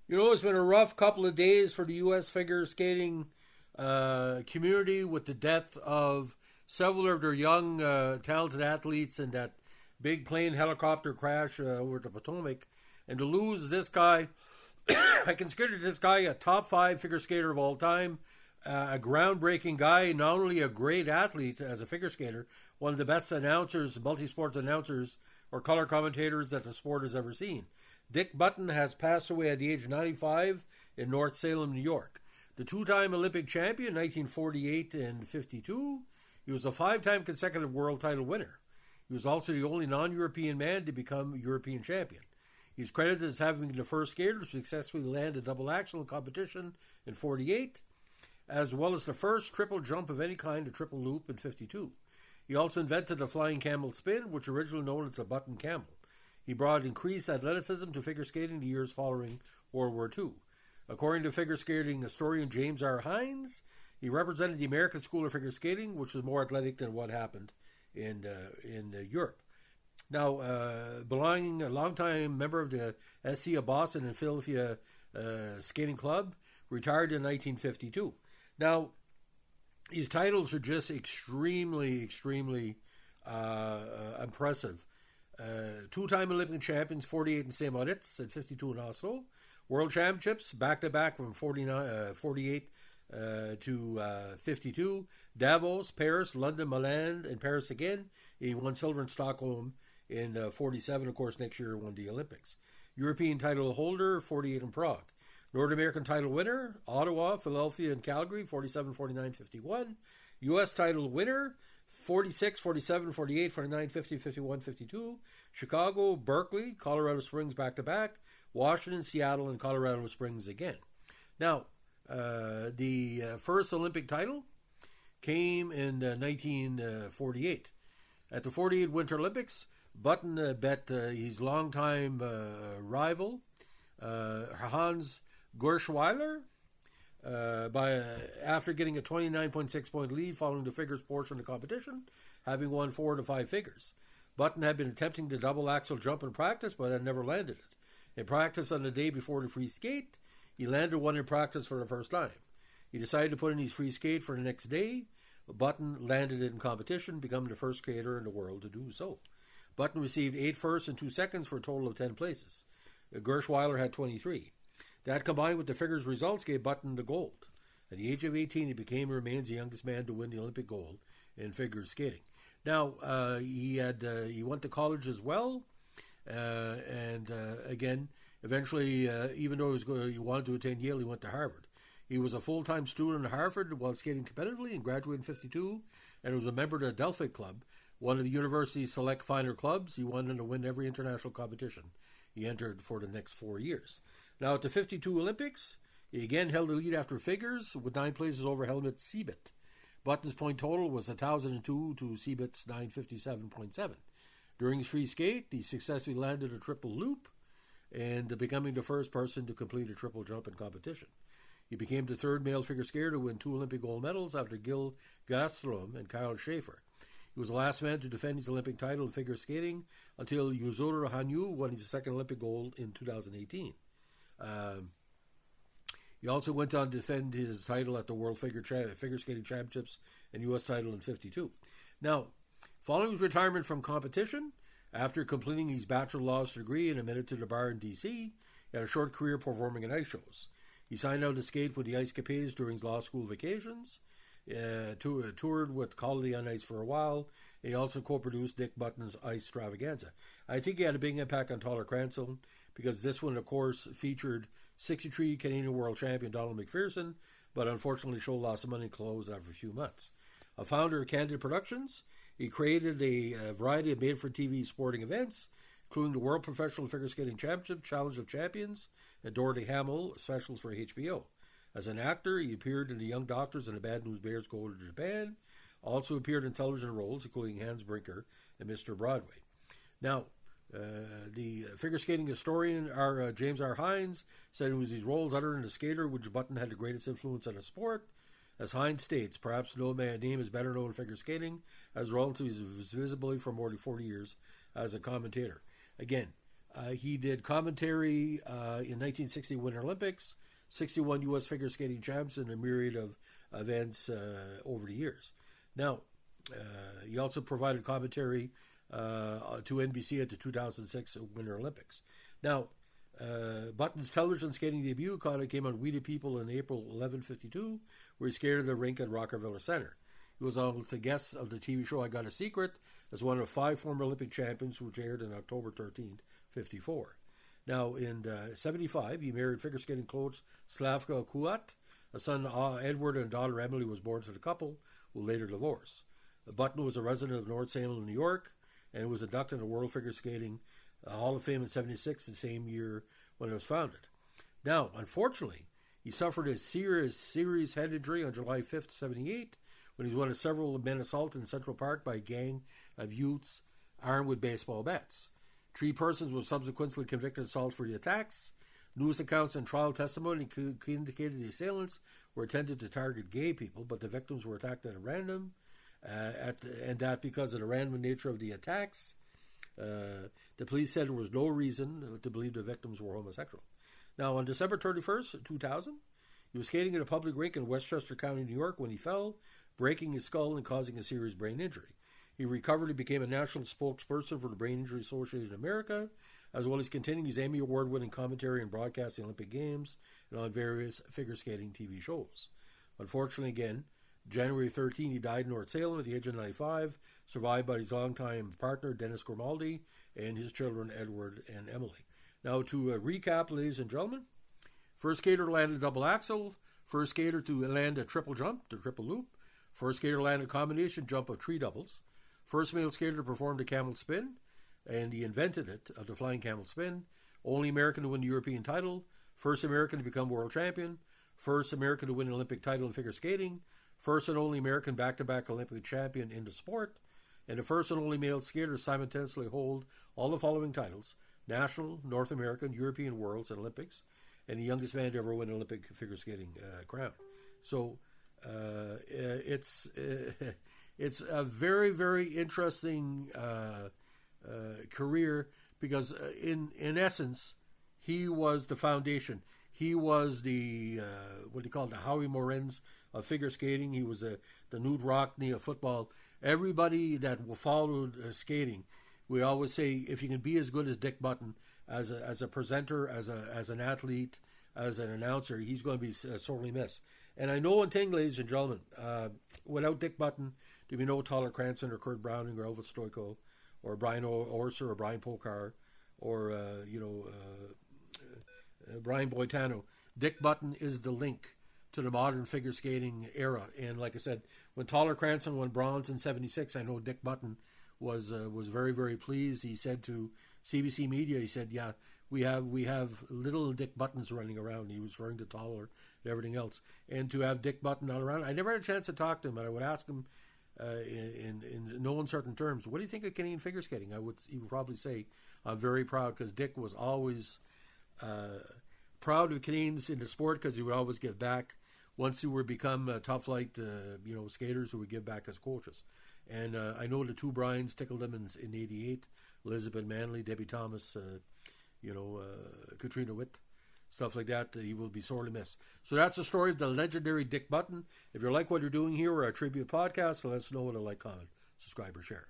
You know, it's been a rough couple of days for the U.S. figure skating community with the death of several of their young, talented athletes in that big plane helicopter crash over the Potomac. And to lose this guy, I consider this guy a top five figure skater of all time, a groundbreaking guy, not only a great athlete as a figure skater, one of the best announcers, multi sports announcers, or color commentators that the sport has ever seen. Dick Button has passed away at the age of 95 in North Salem, New York. The two-time Olympic champion, 1948 and 52, he was a five-time consecutive world title winner. He was also the only non-European man to become European champion. He's credited as having been the first skater to successfully land a double axel in competition in 48, as well as the first triple jump of any kind, a triple loop, in 52. He also invented the flying camel spin, which originally known as the button camel. He brought increased athleticism to figure skating the years following World War II. According to figure skating historian James R. Hines, he represented the American School of Figure Skating, which was more athletic than what happened in Europe. Now, belonging a longtime member of the SC of Boston and Philadelphia Skating Club, retired in 1952. Now, his titles are just extremely impressive. Two-time Olympic champions, 48 in St. Moritz and 52 in Oslo. World championships, back-to-back from 48 to 52. Davos, Paris, London, Milan, and Paris again. He won silver in Stockholm in 47. Of course, next year he won the Olympics. European title holder, 48 in Prague. North American title winner, Ottawa, Philadelphia, and Calgary, 47, 49, 51. U.S. title winner, 46, 47, 48, 49, 50, 51, 52. Chicago, Berkeley, Colorado Springs back-to-back. Washington, Seattle, and Colorado Springs again. Now, the first Olympic title came in 1948. At the 48 Winter Olympics, Button bet his longtime rival, Hans Gerschweiler, after getting a 29.6 point lead following the figures portion of the competition, having won 4 to 5 figures. Button had been attempting the double axel jump in practice, but had never landed it. In practice on the day before the free skate, he landed one in practice for the first time. He decided to put in his free skate for the next day. Button landed it in competition, becoming the first skater in the world to do so. Button received 8 firsts and 2 seconds for a total of 10 places. Gerschweiler had 23. That, combined with the figures results, gave Button the gold. At the age of 18, he became and remains the youngest man to win the Olympic gold in figure skating. Now, he went to college as well, and again, eventually, even though he wanted to attend Yale, he went to Harvard. He was a full-time student at Harvard while skating competitively and graduated in 52, and was a member of the Delphic Club, one of the university's select finer clubs. He wanted to win every international competition he entered for the next 4 years. Now, at the 52 Olympics, he again held the lead after figures with 9 places over Helmut Siebert. Button's point total was 1,002 to Siebert's 957.7. During his free skate, he successfully landed a triple loop and becoming the first person to complete a triple jump in competition. He became the third male figure skater to win 2 Olympic gold medals after Gil Gastrom and Kyle Schaefer. He was the last man to defend his Olympic title in figure skating until Yuzuru Hanyu won his second Olympic gold in 2018. He also went on to defend his title at the World Figure Skating Championships and U.S. title in 52. Now, following his retirement from competition, after completing his Bachelor of Laws degree and admitted to the bar in D.C., he had a short career performing in ice shows. He signed out to skate with the Ice Capades during his law school vacations, toured with Quality on Ice for a while, and he also co-produced Dick Button's Ice Extravaganza. I think he had a big impact on Tyler Cranston, because this one, of course, featured 63 Canadian World Champion Donald McPherson, but unfortunately the show lost the money and closed after a few months. A founder of Candid Productions, he created a variety of made-for-TV sporting events, including the World Professional Figure Skating Championship, Challenge of Champions, and Dorothy Hamill specials for HBO. As an actor, he appeared in The Young Doctors and The Bad News Bears Go to Japan, also appeared in television roles, including Hans Brinker and Mr. Broadway. Now, the figure skating historian James R. Hines said it was his roles other than the skater which Button had the greatest influence on the sport. As Hines states, perhaps no name is better known in figure skating as relative to his visibility for more than 40 years as a commentator. Again, He did commentary in 1960 Winter Olympics, 61 U.S. figure skating champs, and a myriad of events over the years. Now, he also provided commentary to NBC at the 2006 Winter Olympics. Now, Button's television skating debut came on We the People in April 1152, where he skated at the rink at Rockefeller Center. He was also a guest of the TV show I Got a Secret as one of 5 former Olympic champions, which aired on October 13, 1954. Now, in 1975, he married figure skating coach Slavka Kuat. A son, Edward, and daughter Emily was born to the couple, who later divorced. Button was a resident of North Salem, New York, and was inducted in the World Figure Skating Hall of Fame in 1976, the same year when it was founded. Now, unfortunately, he suffered a serious head injury on July 5th, 1978, when he was one of several men assaulted in Central Park by a gang of youths armed with baseball bats. 3 persons were subsequently convicted of assault for the attacks. News accounts and trial testimony indicated the assailants were intended to target gay people, but the victims were attacked at random, and that because of the random nature of the attacks, the police said there was no reason to believe the victims were homosexual. Now, on December 31st, 2000, he was skating at a public rink in Westchester County, New York, when he fell, breaking his skull and causing a serious brain injury. He recovered and became a national spokesperson for the Brain Injury Association of America, as well as continuing his Emmy Award-winning commentary and broadcasting Olympic Games and on various figure skating TV shows. Unfortunately, again, January 13, he died in North Salem at the age of 95, survived by his longtime partner, Dennis Grimaldi, and his children, Edward and Emily. Now, to recap, ladies and gentlemen, first skater to land a double axel, first skater to land a triple jump, the triple loop, first skater to land a combination jump of 3 doubles, first male skater to perform the camel spin, and he invented it, the flying camel spin, only American to win the European title, first American to become world champion, first American to win an Olympic title in figure skating, first and only American back-to-back Olympic champion in the sport, and the first and only male skater to simultaneously hold all the following titles: National, North American, European, Worlds, and Olympics, and the youngest man to ever win an Olympic figure skating crown. So it's a very, very interesting career because in essence, he was the foundation. He was the, what do you call it, the Howie Morenz of figure skating. He was the Nude Rockney of football. Everybody that followed skating, we always say, if you can be as good as Dick Button, as a presenter, as an athlete, as an announcer, he's going to be sorely missed. And I know one thing, ladies and gentlemen, without Dick Button, there'd be no Tyler Cranston or Kurt Browning or Elvis Stoico or Brian Orser or Brian Pokar or, Brian Boitano. Dick Button is the link to the modern figure skating era. And like I said, when Tyler Cranston won bronze in 1976, I know Dick Button was very, very pleased. He said to CBC Media, he said, yeah, we have little Dick Buttons running around. He was referring to Tyler and everything else. And to have Dick Button all around, I never had a chance to talk to him, and I would ask him in no uncertain terms, what do you think of Canadian figure skating? He would probably say, I'm very proud, because Dick was always proud of Canadians in the sport, because he would always give back. Once you were become top flight, skaters who would give back as coaches. And I know the 2 Brians tickled him in '88. Elizabeth Manley, Debbie Thomas, Katrina Witt, stuff like that. He will be sorely missed. So that's the story of the legendary Dick Button. If you like what you're doing here, we're a tribute podcast, so let us know what a like, comment, subscribe, or share.